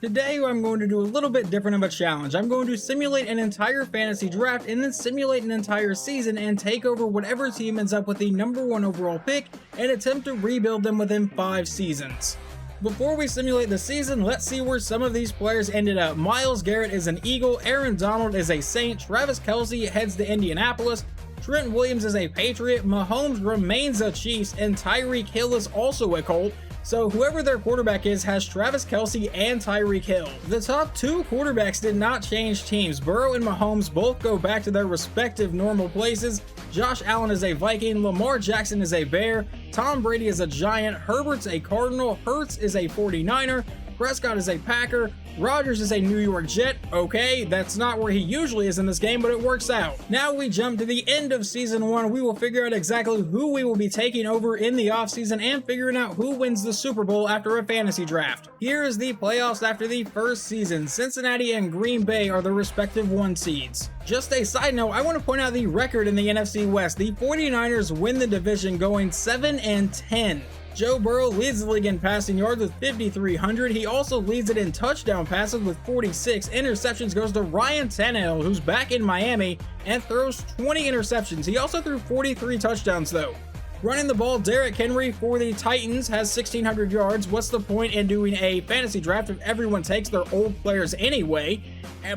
Today I'm going to do a little bit different of a challenge. I'm going to simulate an entire fantasy draft and then simulate an entire season and take over whatever team ends up with the #1 overall pick and attempt to rebuild them within 5 seasons. Before we simulate the season, let's see where some of these players ended up. Myles Garrett is an Eagle, Aaron Donald is a Saint, Travis Kelce heads to Indianapolis, Trent Williams is a Patriot, Mahomes remains a Chiefs, and Tyreek Hill is also a Colt. So whoever their quarterback is has Travis Kelce and Tyreek Hill. The top 2 quarterbacks did not change teams. Burrow and Mahomes both go back to their respective normal places. Josh Allen is a Viking, Lamar Jackson is a Bear, Tom Brady is a Giant, Herbert's a Cardinal, Hurts is a 49er, Prescott is a Packer, Rodgers is a New York Jet. Okay, that's not where he usually is in this game, but it works out. Now we jump to the end of Season 1. We will figure out exactly who we will be taking over in the offseason and figuring out who wins the Super Bowl after a fantasy draft. Here is the playoffs after the first season. Cincinnati and Green Bay are the respective 1 seeds. Just a side note, I want to point out the record in the NFC West. The 49ers win the division going 7-10. Joe Burrow leads the league in passing yards with 5,300. He also leads it in touchdown passes with 46. Interceptions goes to Ryan Tannehill, who's back in Miami and throws 20 interceptions. He also threw 43 touchdowns though. Running the ball, Derrick Henry for the Titans has 1,600 yards. What's the point in doing a fantasy draft if everyone takes their old players anyway?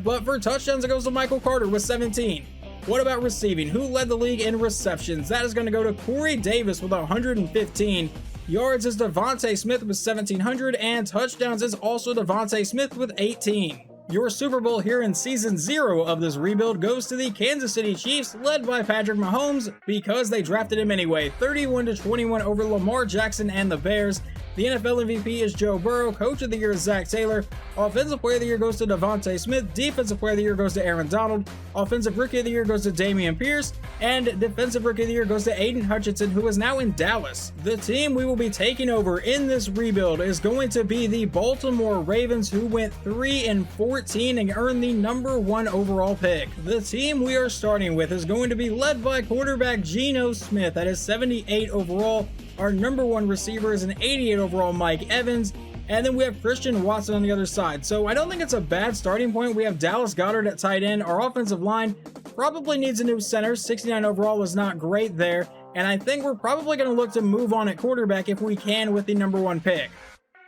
But for touchdowns, it goes to Michael Carter with 17. What about receiving? Who led the league in receptions? That is going to go to Corey Davis with 115. Yards is Devontae Smith with 1,700, and touchdowns is also Devontae Smith with 18. Your Super Bowl here in Season 0 of this rebuild goes to the Kansas City Chiefs, led by Patrick Mahomes, because they drafted him anyway, 31-21 over Lamar Jackson and the Bears. The NFL MVP is Joe Burrow, Coach of the Year is Zach Taylor, Offensive Player of the Year goes to Devontae Smith, Defensive Player of the Year goes to Aaron Donald, Offensive Rookie of the Year goes to Dameon Pierce, and Defensive Rookie of the Year goes to Aiden Hutchinson, who is now in Dallas. The team we will be taking over in this rebuild is going to be the Baltimore Ravens, who went 3-14 and earned the #1 overall pick. The team we are starting with is going to be led by quarterback Geno Smith at his 78 overall. Our #1 receiver is an 88 overall Mike Evans, and then we have Christian Watson on the other side. So I don't think it's a bad starting point. We have Dallas Goedert at tight end. Our offensive line probably needs a new center. 69 overall was not great there, and I think we're probably going to look to move on at quarterback if we can with the #1 pick.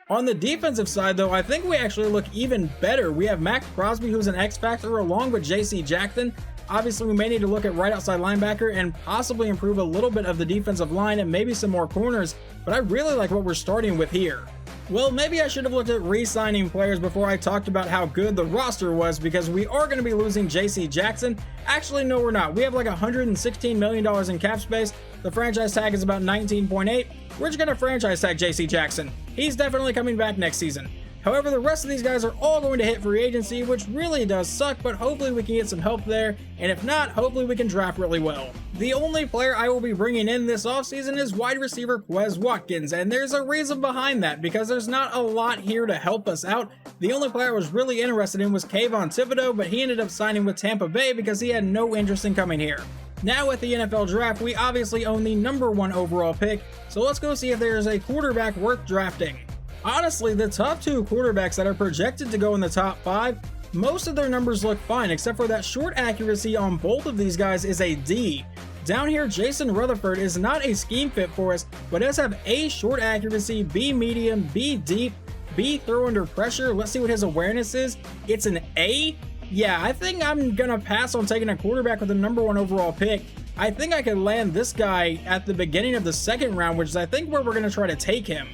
On the defensive side, though, I think we actually look even better. We have Max Crosby, who's an X factor, along with JC Jackson. Obviously, we may need to look at right outside linebacker and possibly improve a little bit of the defensive line and maybe some more corners, but I really like what we're starting with here. Well, maybe I should have looked at re-signing players before I talked about how good the roster was, because we are going to be losing JC Jackson. Actually, no, we're not. We have like $116 million in cap space. The franchise tag is about 19.8. We're just going to franchise tag JC Jackson. He's definitely coming back next season. However, the rest of these guys are all going to hit free agency, which really does suck, but hopefully we can get some help there, and if not, hopefully we can draft really well. The only player I will be bringing in this offseason is wide receiver Quez Watkins, and there's a reason behind that, because there's not a lot here to help us out. The only player I was really interested in was Kayvon Thibodeau, but he ended up signing with Tampa Bay because he had no interest in coming here. Now at the NFL draft, we obviously own the #1 overall pick, so let's go see if there is a quarterback worth drafting. Honestly, the top 2 quarterbacks that are projected to go in the top 5, most of their numbers look fine, except for that short accuracy on both of these guys is a D. Down here, Jason Rutherford is not a scheme fit for us, but does have A short accuracy, B medium, B deep, B throw under pressure. Let's see what his awareness is. It's an A? Yeah, I think I'm gonna pass on taking a quarterback with the #1 overall pick. I think I could land this guy at the beginning of the 2nd round, which is I think where we're gonna try to take him.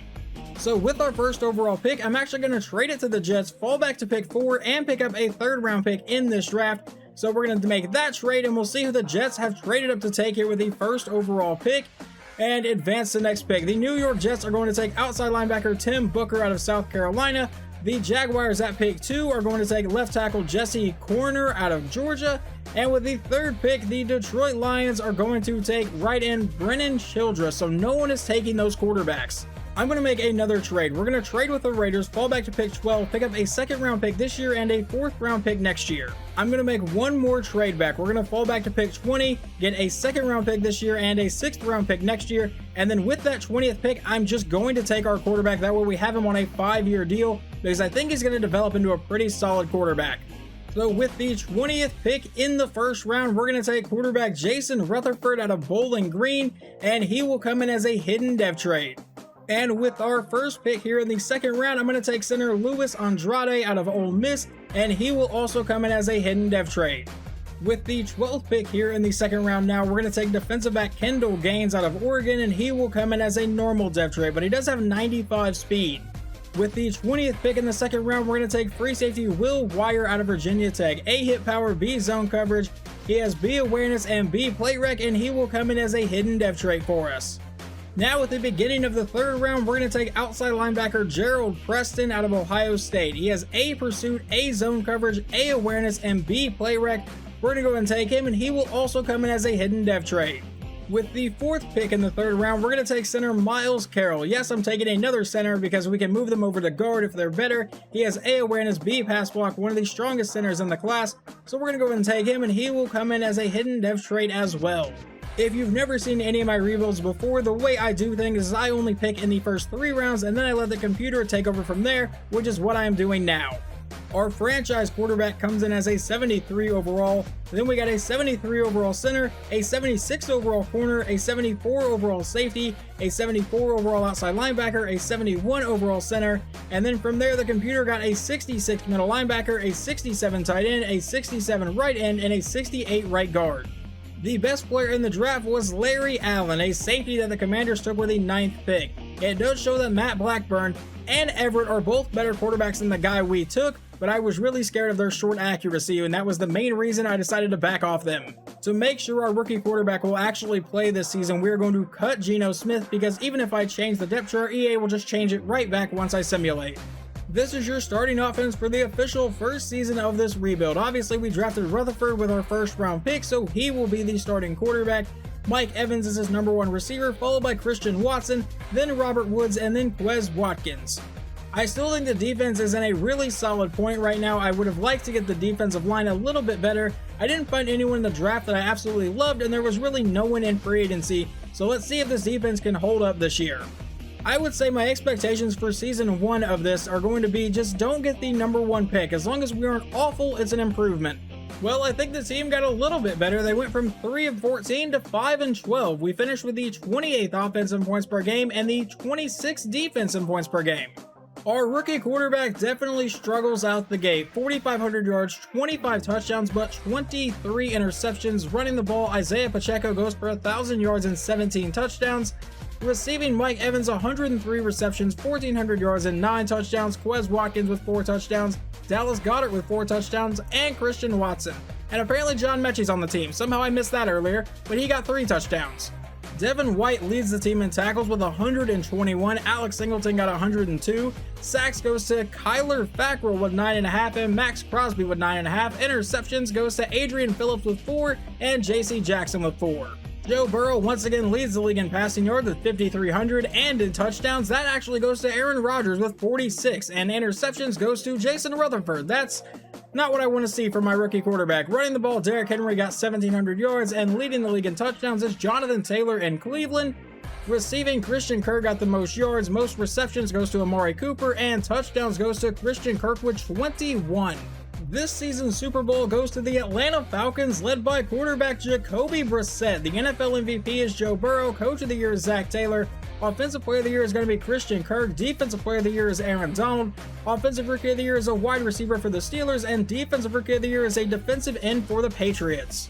So with our first overall pick, I'm actually going to trade it to the Jets, fall back to pick 4, and pick up a 3rd round pick in this draft. So we're going to make that trade, and we'll see who the Jets have traded up to take here with the 1st overall pick and advance to the next pick. The New York Jets are going to take outside linebacker Tim Booker out of South Carolina. The Jaguars at pick 2 are going to take left tackle Jesse Corner out of Georgia. And with the 3rd pick, the Detroit Lions are going to take right end Brennan Childress. So no one is taking those quarterbacks. I'm going to make another trade. We're going to trade with the Raiders, fall back to pick 12, pick up a 2nd round pick this year and a 4th round pick next year. I'm going to make one more trade back. We're going to fall back to pick 20, get a 2nd round pick this year and a 6th round pick next year. And then with that 20th pick, I'm just going to take our quarterback. That way we have him on a 5-year deal. because I think he's going to develop into a pretty solid quarterback. So with the 20th pick in the first round, we're going to take quarterback Jason Rutherford out of Bowling Green, and he will come in as a hidden dev trade. And with our first pick here in the second round, I'm going to take center Luis Andrade out of Ole Miss, and he will also come in as a hidden dev trade. With the 12th pick here in the second round now, we're going to take defensive back Kendall Gaines out of Oregon, and he will come in as a normal dev trade, but he does have 95 speed. With the 20th pick in the second round, we're going to take free safety Will Wire out of Virginia Tech. A hit power, B zone coverage. He has B awareness and B play rec, and he will come in as a hidden dev trait for us. Now at the beginning of the third round, we're going to take outside linebacker Gerald Preston out of Ohio State. He has A pursuit, A zone coverage, A awareness, and B play rec. We're going to go and take him, and he will also come in as a hidden dev trait. With the fourth pick in the third round, we're going to take center Miles Carroll. Yes, I'm taking another center because we can move them over to guard if they're better. He has A awareness, B pass block, one of the strongest centers in the class. So we're going to go and take him, and he will come in as a hidden dev trait as well. If you've never seen any of my rebuilds before, the way I do things is I only pick in the first 3 rounds, and then I let the computer take over from there, which is what I am doing now. Our franchise quarterback comes in as a 73 overall, then we got a 73 overall center, a 76 overall corner, a 74 overall safety, a 74 overall outside linebacker, a 71 overall center, and then from there the computer got a 66 middle linebacker, a 67 tight end, a 67 right end, and a 68 right guard. The best player in the draft was Larry Allen, a safety that the Commanders took with the 9th pick. It does show that Matt Blackburn and Everett are both better quarterbacks than the guy we took, but I was really scared of their short accuracy, and that was the main reason I decided to back off them. To make sure our rookie quarterback will actually play this season, we're going to cut Geno Smith, because even if I change the depth chart, EA will just change it right back once I simulate. This is your starting offense for the official first season of this rebuild. Obviously, we drafted Rutherford with our first round pick, so he will be the starting quarterback. Mike Evans is his number 1 receiver, followed by Christian Watson, then Robert Woods, and then Quez Watkins. I still think the defense is in a really solid point right now. I would have liked to get the defensive line a little bit better. I didn't find anyone in the draft that I absolutely loved, and there was really no one in free agency, so let's see if this defense can hold up this year. I would say my expectations for season 1 of this are going to be just don't get the number 1 pick. As long as we aren't awful, it's an improvement. Well, I think the team got a little bit better. They went from 3 of 14 to 5 and 12. We finished with the 28th offense in points per game and the 26th defense in points per game. Our rookie quarterback definitely struggles out the gate. 4,500 yards, 25 touchdowns, but 23 interceptions. Running the ball, Isaiah Pacheco goes for 1,000 yards and 17 touchdowns. Receiving, Mike Evans 103 receptions, 1,400 yards and 9 touchdowns. Quez Watkins with 4 touchdowns. Dallas Goedert with 4 touchdowns, and Christian Watson. And apparently John Mechie's on the team. Somehow I missed that earlier, but he got 3 touchdowns. Devin White leads the team in tackles with 121. Alex Singleton got 102. Sacks goes to Kyler Fackrell with 9.5, and Max Crosby with 9.5. Interceptions goes to Adrian Phillips with 4, and JC Jackson with 4. Joe Burrow once again leads the league in passing yards with 5,300, and in touchdowns, that actually goes to Aaron Rodgers with 46, and interceptions goes to Jason Rutherford. That's not what I want to see from my rookie quarterback. Running the ball, Derrick Henry got 1,700 yards, and leading the league in touchdowns is Jonathan Taylor in Cleveland. Receiving, Christian Kirk got the most yards, most receptions goes to Amari Cooper, and touchdowns goes to Christian Kirk with 21. This season's Super Bowl goes to the Atlanta Falcons, led by quarterback Jacoby Brissett. The NFL MVP is Joe Burrow. Coach of the Year is Zach Taylor. Offensive Player of the Year is going to be Christian Kirk. Defensive Player of the Year is Aaron Donald. Offensive Rookie of the Year is a wide receiver for the Steelers. And Defensive Rookie of the Year is a defensive end for the Patriots.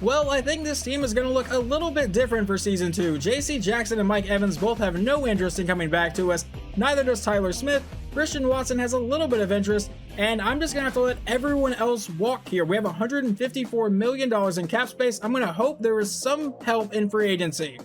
Well, I think this team is going to look a little bit different for Season 2. JC Jackson and Mike Evans both have no interest in coming back to us. Neither does Tyler Smith. Christian Watson has a little bit of interest, and I'm just going to have to let everyone else walk here. We have $154 million in cap space. I'm going to hope there is some help in free agency.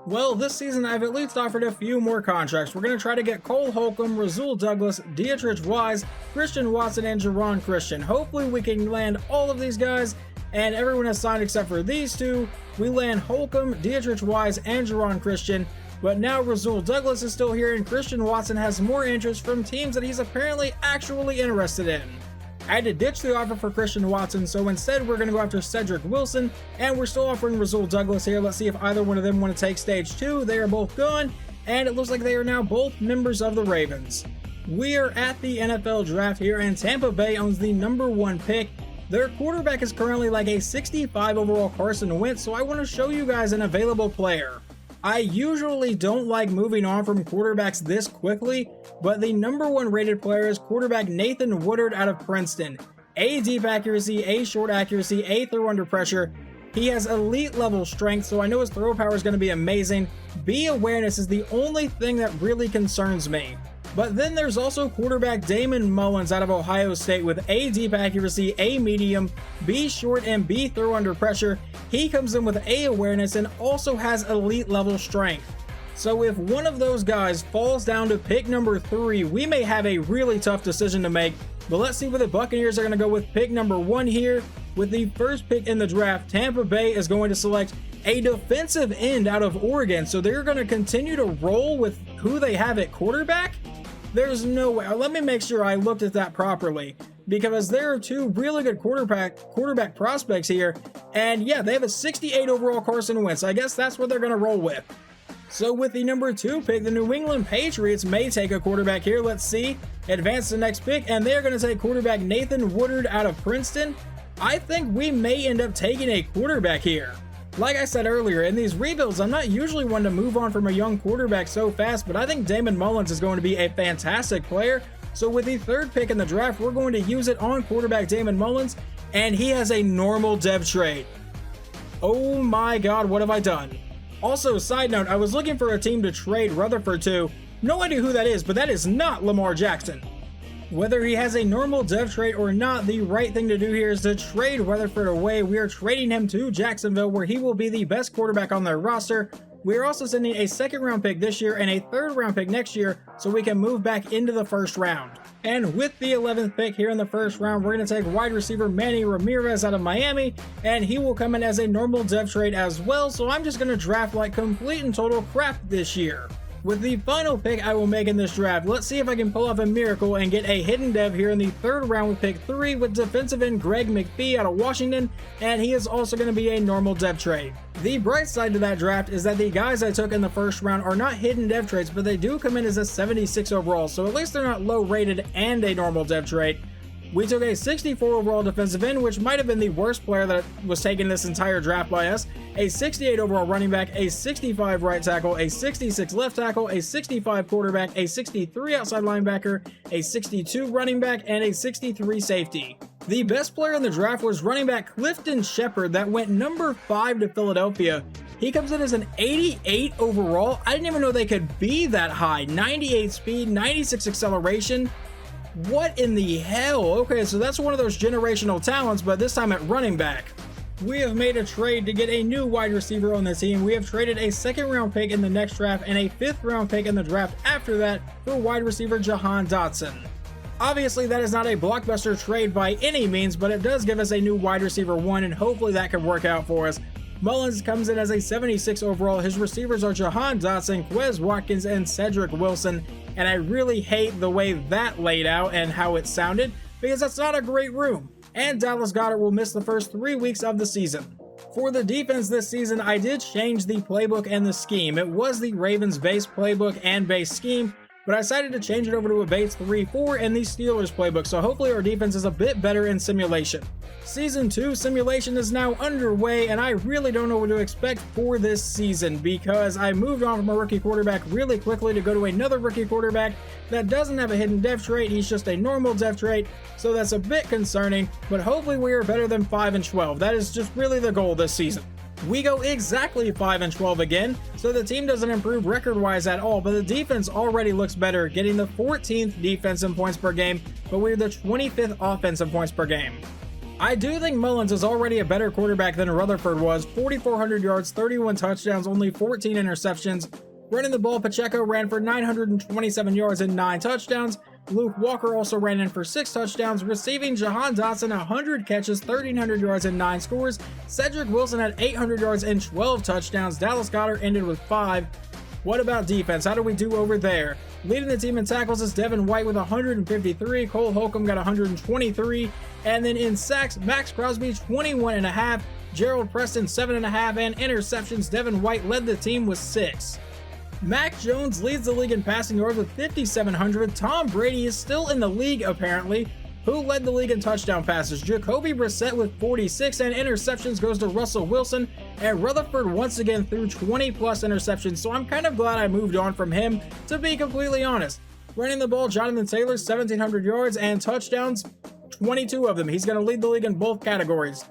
Well, this season I've at least offered a few more contracts. We're going to try to get Cole Holcomb, Rasul Douglas, Dietrich Wise, Christian Watson, and Jerron Christian. Hopefully we can land all of these guys, and everyone has signed except for these two. We land Holcomb, Dietrich Wise, and Jerron Christian. But now Rasul Douglas is still here, and Christian Watson has more interest from teams that he's apparently actually interested in. I had to ditch the offer for Christian Watson, so instead we're going to go after Cedric Wilson, and we're still offering Rasul Douglas here. Let's see if either one of them want to take stage 2. They are both gone, and it looks like they are now both members of the Ravens. We are at the NFL draft here, and Tampa Bay owns the #1 pick. Their quarterback is currently like a 65 overall Carson Wentz, so I want to show you guys an available player. I usually don't like moving on from quarterbacks this quickly, but the #1 rated player is quarterback Nathan Woodard out of Princeton. A deep accuracy, A short accuracy, A throw under pressure. He has elite level strength, so I know his throw power is going to be amazing. B awareness is the only thing that really concerns me. But then there's also quarterback Damon Mullins out of Ohio State with A deep accuracy, A medium, B short, and B throw under pressure. He comes in with A awareness and also has elite level strength. So if one of those guys falls down to pick #3, we may have a really tough decision to make. But let's see where the Buccaneers are going to go with pick #1 here. With the first pick in the draft, Tampa Bay is going to select a defensive end out of Oregon. So they're going to continue to roll with who they have at quarterback? There's no way. Let me make sure I looked at that properly, because there are two really good quarterback prospects here. And yeah, they have a 68 overall Carson Wentz. I guess that's what they're going to roll with. So with the #2 pick, the New England Patriots may take a quarterback here. Let's see. Advance to the next pick, and they're going to take quarterback Nathan Woodard out of Princeton. I think we may end up taking a quarterback here. Like I said earlier, in these rebuilds, I'm not usually one to move on from a young quarterback so fast, but I think Damon Mullins is going to be a fantastic player. So with the third pick in the draft, we're going to use it on quarterback Damon Mullins, and he has a normal dev trait. Oh my god, what have I done? Also, side note, I was looking for a team to trade Rutherford to. No idea who that is, but that is not Lamar Jackson. Whether he has a normal dev trait or not, the right thing to do here is to trade Rutherford away. We are trading him to Jacksonville, where he will be the best quarterback on their roster. We are also sending a 2nd round pick this year and a 3rd round pick next year, so we can move back into the 1st round. And with the 11th pick here in the 1st round, we're going to take wide receiver Manny Ramirez out of Miami, and he will come in as a normal dev trait as well, so I'm just going to draft like complete and total crap this year. With the final pick I will make in this draft, let's see if I can pull off a miracle and get a hidden dev here in the 3rd round with pick 3 with defensive end Greg McPhee out of Washington, and he is also going to be a normal dev trait. The bright side to that draft is that the guys I took in the 1st round are not hidden dev traits, but they do come in as a 76 overall, so at least they're not low rated and a normal dev trait. We took a 64 overall defensive end, which might have been the worst player that was taken this entire draft by us, a 68 overall running back, a 65 right tackle, a 66 left tackle, a 65 quarterback, a 63 outside linebacker, a 62 running back, and a 63 safety. The best player in the draft was running back Clifton Shepard that went #5 to Philadelphia. He comes in as an 88 overall. I didn't even know they could be that high. 98 speed, 96 acceleration. What in the hell? Okay, so that's one of those generational talents, but this time at running back. We have made a trade to get a new wide receiver on the team. We have traded a 2nd round pick in the next draft and a 5th round pick in the draft after that for wide receiver Jahan Dotson. Obviously, that is not a blockbuster trade by any means, but it does give us a new wide receiver 1, and hopefully that can work out for us. Mullins comes in as a 76 overall. His receivers are Jahan Dotson, Quez Watkins, and Cedric Wilson. And I really hate the way that laid out and how it sounded, because that's not a great room. And Dallas Goedert will miss the first 3 weeks of the season. For the defense this season, I did change the playbook and the scheme. It was the Ravens base playbook and base scheme, but I decided to change it over to a base 3-4 and the Steelers playbook, so hopefully our defense is a bit better in simulation. Season 2 simulation is now underway, and I really don't know what to expect for this season because I moved on from a rookie quarterback really quickly to go to another rookie quarterback that doesn't have a hidden dev trait. He's just a normal dev trait, so that's a bit concerning, but hopefully we are better than 5-12. That is just really the goal this season. We go exactly 5-12 again, so the team doesn't improve record-wise at all, but the defense already looks better, getting the 14th defense in points per game, but we're the 25th offense in points per game. I do think Mullins is already a better quarterback than Rutherford was. 4,400 yards, 31 touchdowns, only 14 interceptions. Running the ball, Pacheco ran for 927 yards and 9 touchdowns. Luke Walker also ran in for 6 touchdowns. Receiving, Jahan Dotson 100 catches, 1,300 yards and 9 scores. Cedric Wilson had 800 yards and 12 touchdowns. Dallas Goedert ended with 5. What about defense? How do we do over there? Leading the team in tackles is Devin White with 153. Cole Holcomb got 123. And then in sacks, Max Crosby 21.5. Gerald Preston 7.5. And interceptions, Devin White led the team with 6. Mac Jones leads the league in passing yards with 5,700. Tom Brady is still in the league apparently. Who led the league in touchdown passes? Jacoby Brissett with 46, and interceptions goes to Russell Wilson, and Rutherford once again threw 20 plus interceptions, so I'm kind of glad I moved on from him, to be completely honest. Running the ball, Jonathan Taylor, 1,700 yards, and touchdowns, 22 of them. He's going to lead the league in both categories.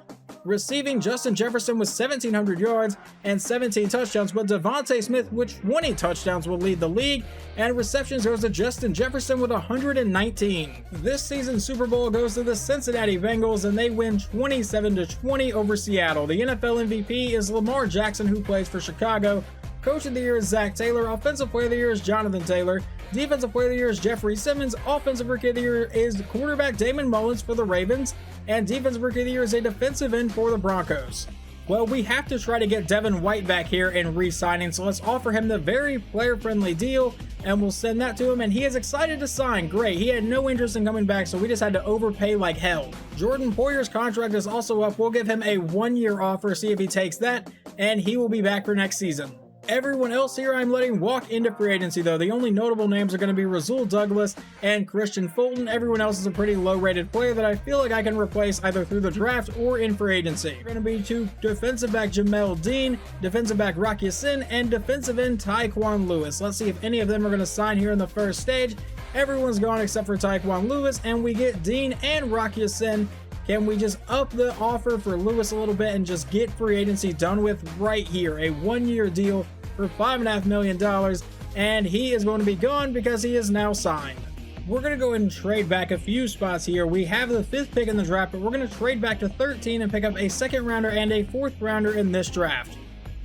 Receiving, Justin Jefferson with 1,700 yards and 17 touchdowns, but Devontae Smith with 20 touchdowns will lead the league, and receptions goes to Justin Jefferson with 119. This season's Super Bowl goes to the Cincinnati Bengals, and they win 27-20 over Seattle. The NFL MVP is Lamar Jackson, who plays for Chicago. Coach of the Year is Zach Taylor. Offensive Player of the Year is Jonathan Taylor. Defensive Player of the Year is Jeffrey Simmons. Offensive Rookie of the Year is quarterback Damon Mullins for the Ravens. And Defensive Rookie of the Year is a defensive end for the Broncos. Well, we have to try to get Devin White back here and re-signing, so let's offer him the very player-friendly deal, and we'll send that to him, and he is excited to sign. Great. He had no interest in coming back, so we just had to overpay like hell. Jordan Poyer's contract is also up. We'll give him a one-year offer, see if he takes that, and he will be back for next season. Everyone else here I'm letting walk into free agency though. The only notable names are going to be Rasul Douglas and Christian Fulton. Everyone else is a pretty low rated player that I feel like I can replace either through the draft or in free agency. We're going to be to defensive back Jamel Dean, defensive back Rock Ya-Sin, and defensive end Tyquan Lewis. Let's see if any of them are going to sign here in the first stage. Everyone's gone except for Tyquan Lewis, and we get Dean and Rock Ya-Sin. Can we just up the offer for Lewis a little bit and just get free agency done with right here? A one-year deal for $5.5 million, and he is going to be gone because he is now signed. We're going to go ahead and trade back a few spots here. We have the 5th pick in the draft, but we're going to trade back to 13 and pick up a 2nd rounder and a 4th rounder in this draft.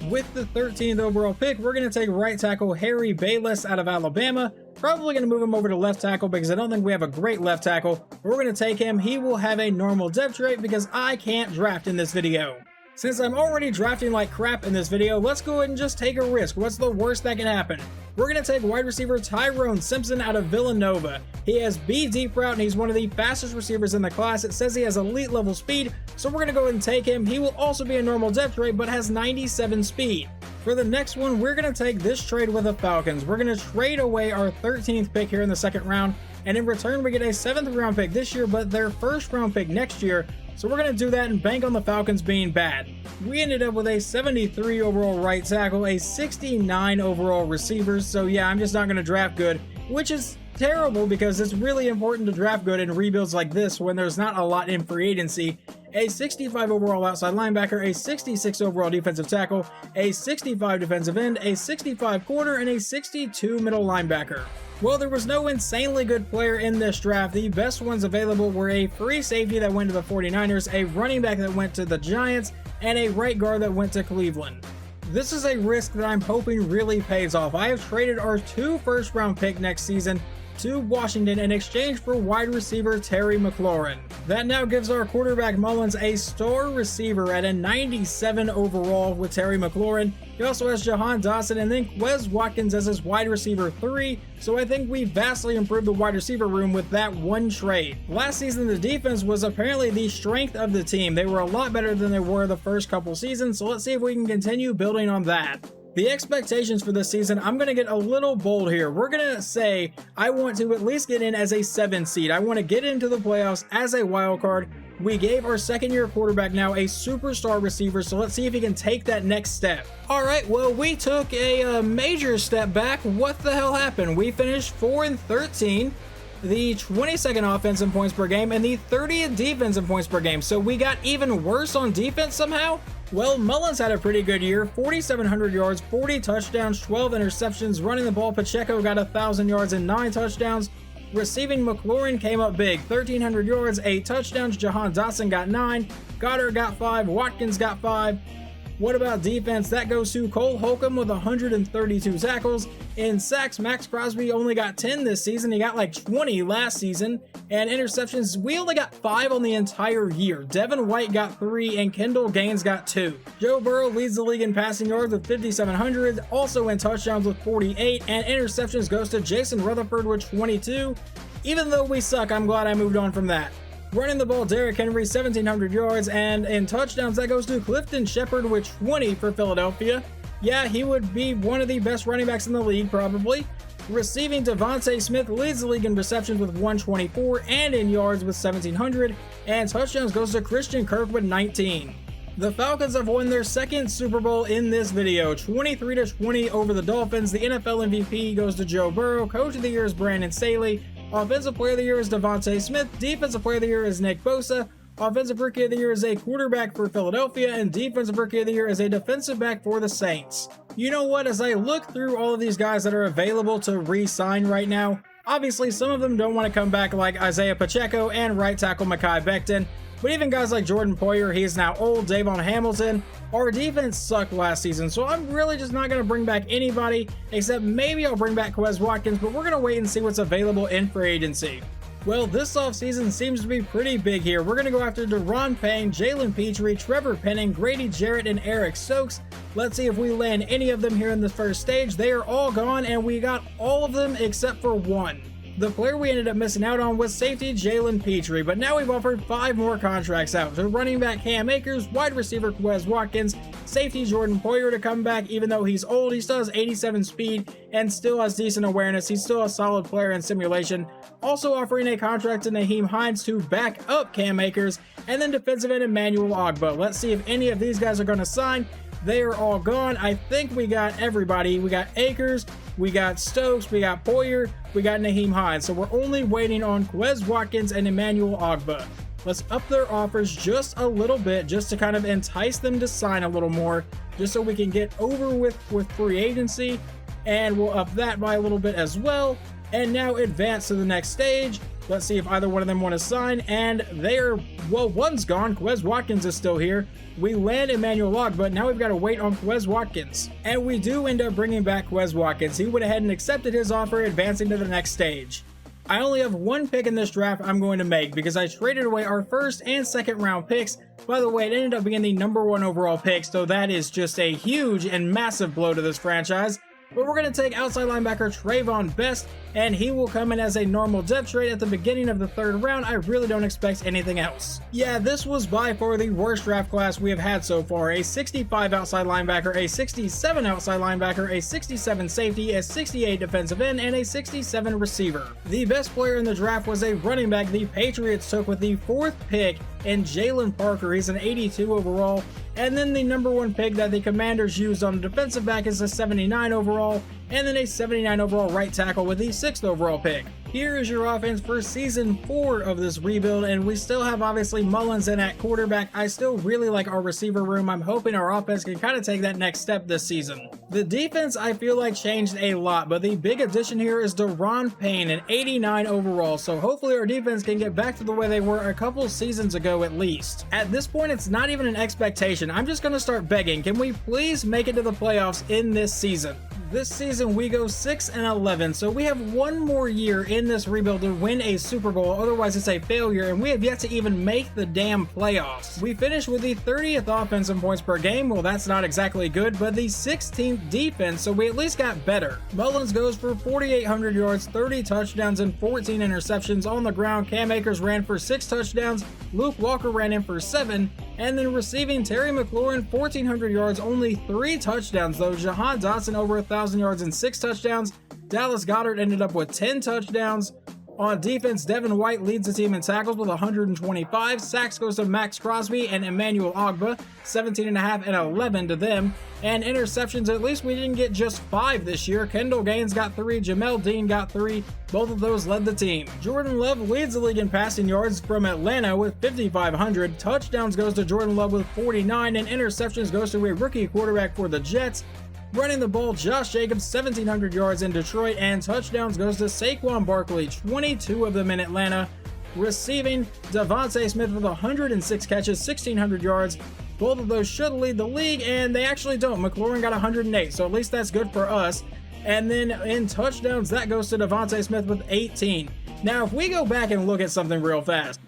With the 13th overall pick, we're going to take right tackle Harry Bayless out of Alabama. Probably going to move him over to left tackle because I don't think we have a great left tackle. We're going to take him. He will have a normal depth trait because I can't draft in this video. Since I'm already drafting like crap in this video, let's go ahead and just take a risk. What's the worst that can happen? We're going to take wide receiver Tyrone Simpson out of Villanova. He has B deep route and he's one of the fastest receivers in the class. It says he has elite level speed, so we're going to go ahead and take him. He will also be a normal depth trait but has 97 speed. For the next one, we're going to take this trade with the Falcons. We're going to trade away our 13th pick here in the 2nd round, and in return we get a 7th round pick this year but their 1st round pick next year. So we're going to do that and bank on the Falcons being bad. We ended up with a 73 overall right tackle, a 69 overall receivers. So yeah, I'm just not going to draft good, which is terrible because it's really important to draft good in rebuilds like this when there's not a lot in free agency. A 65 overall outside linebacker, a 66 overall defensive tackle, a 65 defensive end, a 65 corner, and a 62 middle linebacker. Well, there was no insanely good player in this draft. The best ones available were a free safety that went to the 49ers, a running back that went to the Giants, and a right guard that went to Cleveland. This is a risk that I'm hoping really pays off. I have traded our 2 first-round picks next season to Washington in exchange for wide receiver Terry McLaurin. That now gives our quarterback Mullins a star receiver at a 97 overall with Terry McLaurin. He also has Jahan Dotson and then Quez Watkins as his wide receiver 3, so I think we vastly improved the wide receiver room with that one trade. Last season, the defense was apparently the strength of the team. They were a lot better than they were the first couple seasons, so let's see if we can continue building on that. The expectations for this season, I'm going to get a little bold here. We're going to say I want to at least get in as a 7 seed. I want to get into the playoffs as a wild card. We gave our 2nd-year quarterback now a superstar receiver, so let's see if he can take that next step. All right, well, we took a major step back. What the hell happened? We finished 4-13. The 22nd offense in points per game and the 30th defense in points per game. So we got even worse on defense somehow? Well, Mullins had a pretty good year, 4,700 yards, 40 touchdowns, 12 interceptions. Running the ball, Pacheco got 1,000 yards and 9 touchdowns. Receiving, McLaurin came up big, 1,300 yards, 8 touchdowns. Jahan Dotson got 9, Goddard got 5, Watkins got 5. What about defense? That goes to Cole Holcomb with 132 tackles. In sacks, Max Crosby only got 10 this season. He got like 20 last season. And interceptions, we only got 5 on the entire year. Devin White got 3 and Kendall Gaines got 2. Joe Burrow leads the league in passing yards with 5,700, also in touchdowns with 48, and interceptions goes to Jason Rutherford with 22. Even though we suck, I'm glad I moved on from that. Running the ball, Derrick Henry, 1,700 yards, and in touchdowns, that goes to Clifton Shepard with 20 for Philadelphia. Yeah, he would be one of the best running backs in the league, probably. Receiving, Devontae Smith leads the league in receptions with 124 and in yards with 1,700, and touchdowns goes to Christian Kirk with 19. The Falcons have won their second Super Bowl in this video, 23-20 over the Dolphins. The NFL MVP goes to Joe Burrow. Coach of the Year is Brandon Staley. Offensive Player of the Year is Devontae Smith. Defensive Player of the Year is Nick Bosa. Offensive Rookie of the Year is a quarterback for Philadelphia, and Defensive Rookie of the Year is a defensive back for the Saints. You know what, as I look through all of these guys that are available to re-sign right now, obviously some of them don't want to come back, like Isaiah Pacheco and right tackle Mekhi Becton, but even guys like Jordan Poyer, he's now old, Davon Hamilton. Our defense sucked last season, so I'm really just not going to bring back anybody, except maybe I'll bring back Quez Watkins, but we're going to wait and see what's available in free agency. Well, this offseason seems to be pretty big here. We're going to go after Deron Payne, Jalen Petrie, Trevor Penning, Grady Jarrett, and Eric Stokes. Let's see if we land any of them here in the first stage. They are all gone, and we got all of them except for one. The player we ended up missing out on was safety Jalen Petrie, but now we've offered 5 more contracts out. So running back Cam Akers, wide receiver Quez Watkins, safety Jordan Poyer to come back. Even though he's old, he still has 87 speed and still has decent awareness. He's still a solid player in simulation. Also offering a contract to Nyheim Hines to back up Cam Akers, and then defensive end Emmanuel Ogbah. Let's see if any of these guys are going to sign. They are all gone. I think we got everybody. We got Akers, we got Stokes, we got Poyer, we got Nyheim Hines. So we're only waiting on Quez Watkins and Emmanuel Ogbah. Let's up their offers just a little bit, just to kind of entice them to sign a little more, just so we can get over with free agency. And we'll up that by a little bit as well. And now advance to the next stage. Let's see if either one of them want to sign, and they're, well, one's gone. Quez Watkins is still here. We land Emmanuel Ogbah, now we've got to wait on Quez Watkins. And we do end up bringing back Quez Watkins. He went ahead and accepted his offer, advancing to the next stage. I only have one pick in this draft I'm going to make because I traded away our first and second round picks. By the way, it ended up being the #1 overall pick, so that is just a huge and massive blow to this franchise. But we're going to take outside linebacker Trayvon Best, and he will come in as a normal depth trade at the beginning of the 3rd round. I really don't expect anything else. Yeah, this was by far the worst draft class we have had so far. A 65 outside linebacker, a 67 outside linebacker, a 67 safety, a 68 defensive end, and a 67 receiver. The best player in the draft was a running back the Patriots took with the 4th pick in Jalen Parker. He's an 82 overall. And then the #1 pick that the Commanders used on the defensive back is a 79 overall, and then a 79 overall right tackle with the 6th overall pick. Here is your offense for season 4 of this rebuild, and we still have obviously Mullins in at quarterback. I still really like our receiver room. I'm hoping our offense can kind of take that next step this season. The defense I feel like changed a lot, but the big addition here is Deron Payne, an 89 overall, so hopefully our defense can get back to the way they were a couple seasons ago at least. At this point, it's not even an expectation. I'm just going to start begging. Can we please make it to the playoffs in this season? This season we go 6-11, so we have one more year in this rebuild to win a Super Bowl, otherwise it's a failure, and we have yet to even make the damn playoffs. We finished with the 30th offense in points per game. Well, that's not exactly good, but the 16th defense, so we at least got better. Mullins goes for 4,800 yards, 30 touchdowns, and 14 interceptions on the ground. Cam Akers ran for 6 touchdowns, Luke Walker ran in for 7, and then receiving Terry McLaurin, 1,400 yards, only 3 touchdowns though. Jahan Dotson over 1,000 yards and 6 touchdowns. Dallas Goedert ended up with 10 touchdowns. On defense, Devin White leads the team in tackles with 125. Sacks goes to Max Crosby and Emmanuel Ogbah, 17.5 and 11 to them. And interceptions, at least we didn't get just 5 this year. Kendall Gaines got 3, Jamel Dean got 3. Both of those led the team. Jordan Love leads the league in passing yards from Atlanta with 5,500. Touchdowns goes to Jordan Love with 49, and interceptions goes to a rookie quarterback for the Jets. Running the ball, Josh Jacobs, 1,700 yards in Detroit, and touchdowns goes to Saquon Barkley, 22 of them in Atlanta. Receiving, Devontae Smith with 106 catches, 1,600 yards. Both of those should lead the league, and they actually don't. McLaurin got 108, so at least that's good for us. And then in touchdowns, that goes to Devontae Smith with 18. Now, if we go back and look at something real fast,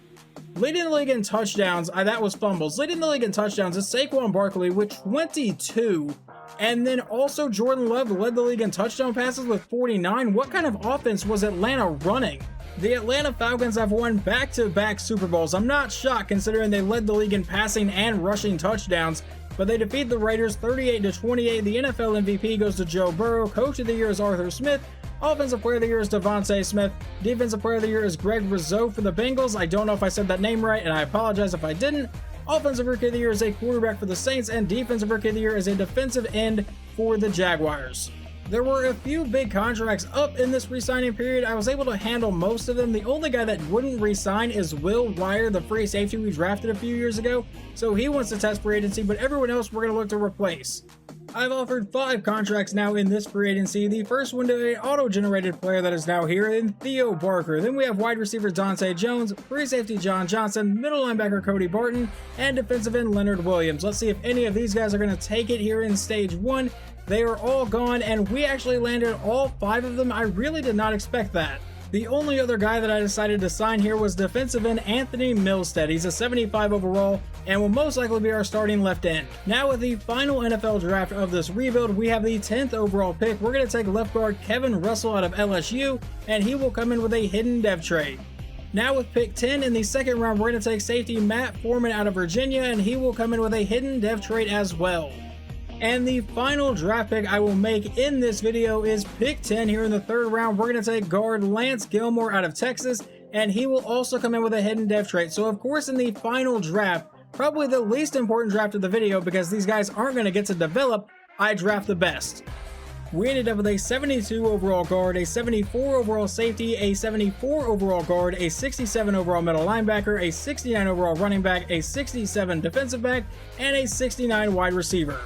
leading the league in touchdowns, that was fumbles. Leading the league in touchdowns is Saquon Barkley with 22. And then also Jordan Love led the league in touchdown passes with 49. What kind of offense was Atlanta running? The Atlanta Falcons have won back-to-back Super Bowls. I'm not shocked considering they led the league in passing and rushing touchdowns. but they defeat the Raiders 38-28. The NFL MVP goes to Joe Burrow. Coach of the Year is Arthur Smith. Offensive Player of the Year is Devontae Smith. Defensive Player of the Year is Greg Rizzo for the Bengals. I don't know if I said that name right, and I apologize if I didn't. Offensive Rookie of the Year is a quarterback for the Saints, and Defensive Rookie of the Year is a defensive end for the Jaguars. There were a few big contracts up in this re-signing period. I was able to handle most of them. The only guy that wouldn't re-sign is Will Wire, the free safety we drafted a few years ago. So he wants to test free agency, but everyone else we're going to look to replace. I've offered 5 contracts now in this free agency. The first one to an auto-generated player that is now here in Theo Barker. Then we have wide receiver Dante Jones, free safety John Johnson, middle linebacker Cody Barton, and defensive end Leonard Williams. Let's see if any of these guys are going to take it here in stage 1. They are all gone, and we actually landed all 5 of them. I really did not expect that. The only other guy that I decided to sign here was defensive end Anthony Milstead. He's a 75 overall and will most likely be our starting left end. Now with the final NFL draft of this rebuild, we have the 10th overall pick. We're going to take left guard Kevin Russell out of LSU, and he will come in with a hidden dev trade. Now with pick 10 in the second round, we're going to take safety Matt Foreman out of Virginia, and he will come in with a hidden dev trade as well. And the final draft pick I will make in this video is pick 10 here in the third round. We're going to take guard Lance Gilmore out of Texas, and he will also come in with a hidden dev trait. So of course in the final draft, probably the least important draft of the video because these guys aren't going to get to develop, I draft the best. We ended up with a 72 overall guard, a 74 overall safety, a 74 overall guard, a 67 overall middle linebacker, a 69 overall running back, a 67 defensive back, and a 69 wide receiver.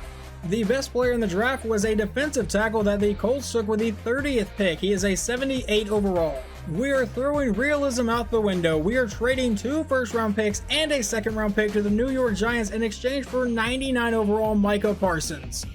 The best player in the draft was a defensive tackle that the Colts took with the 30th pick. He is a 78 overall. We are throwing realism out the window. We are trading 2 first-round picks and a second-round pick to the New York Giants in exchange for 99 overall Micah Parsons.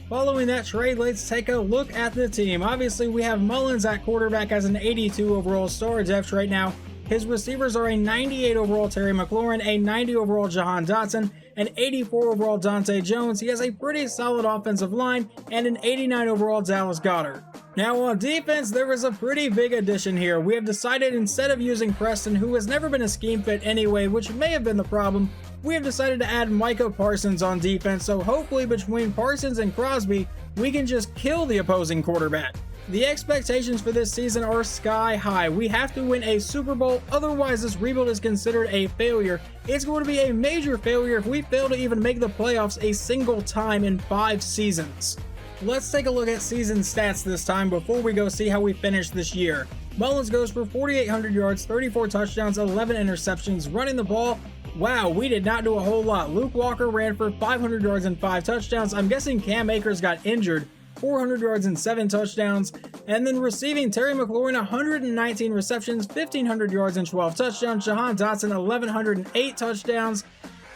Following that trade, let's take a look at the team. Obviously, we have Mullins at quarterback as an 82 overall star depth right now. His receivers are a 98 overall Terry McLaurin, a 90 overall Jahan Dotson, an 84 overall Dante Jones. He has a pretty solid offensive line, and an 89 overall Dallas Goedert. Now on defense, there was a pretty big addition here. We have decided instead of using Preston, who has never been a scheme fit anyway, which may have been the problem, we have decided to add Micah Parsons on defense, so hopefully between Parsons and Crosby, we can just kill the opposing quarterback. The expectations for this season are sky high. We have to win a Super Bowl, otherwise this rebuild is considered a failure. It's going to be a major failure if we fail to even make the playoffs a single time in 5 seasons. Let's take a look at season stats this time before we go see how we finish this year. Mullins goes for 4,800 yards, 34 touchdowns, 11 interceptions, running the ball. Wow, we did not do a whole lot. Luke Walker ran for 500 yards and 5 touchdowns. I'm guessing Cam Akers got injured. 400 yards and 7 touchdowns, and then receiving Terry McLaurin 119 receptions, 1,500 yards and 12 touchdowns, Jahan Dotson 1,108 touchdowns,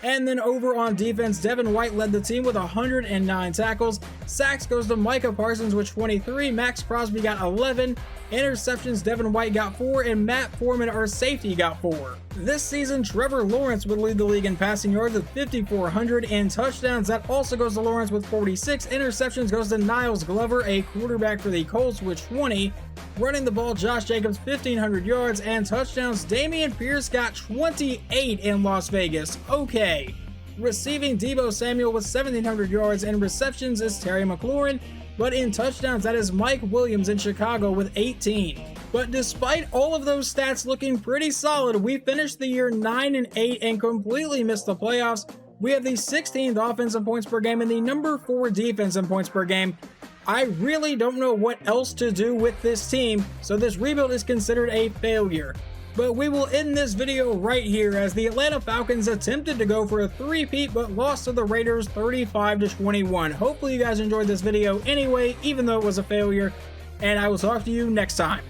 and then over on defense, Devin White led the team with 109 tackles. Sacks goes to Micah Parsons with 23, Max Crosby got 11, interceptions Devin White got 4, and Matt Foreman, our safety, got 4. This season, Trevor Lawrence would lead the league in passing yards with 5,400, and touchdowns, that also goes to Lawrence with 46. Interceptions goes to Niles Glover, a quarterback for the Colts, with 20. Running the ball, Josh Jacobs 1,500 yards, and touchdowns, Dameon Pierce got 28 in Las Vegas. Okay. Receiving, Deebo Samuel with 1,700 yards, and receptions is Terry McLaurin, but in touchdowns, that is Mike Williams in Chicago with 18. But despite all of those stats looking pretty solid, we finished the year 9-8 and completely missed the playoffs. We have the 16th offensive points per game and the number 4 defense in points per game. I really don't know what else to do with this team, so this rebuild is considered a failure. But we will end this video right here as the Atlanta Falcons attempted to go for a three-peat but lost to the Raiders 35-21. Hopefully you guys enjoyed this video anyway, even though it was a failure, and I will talk to you next time.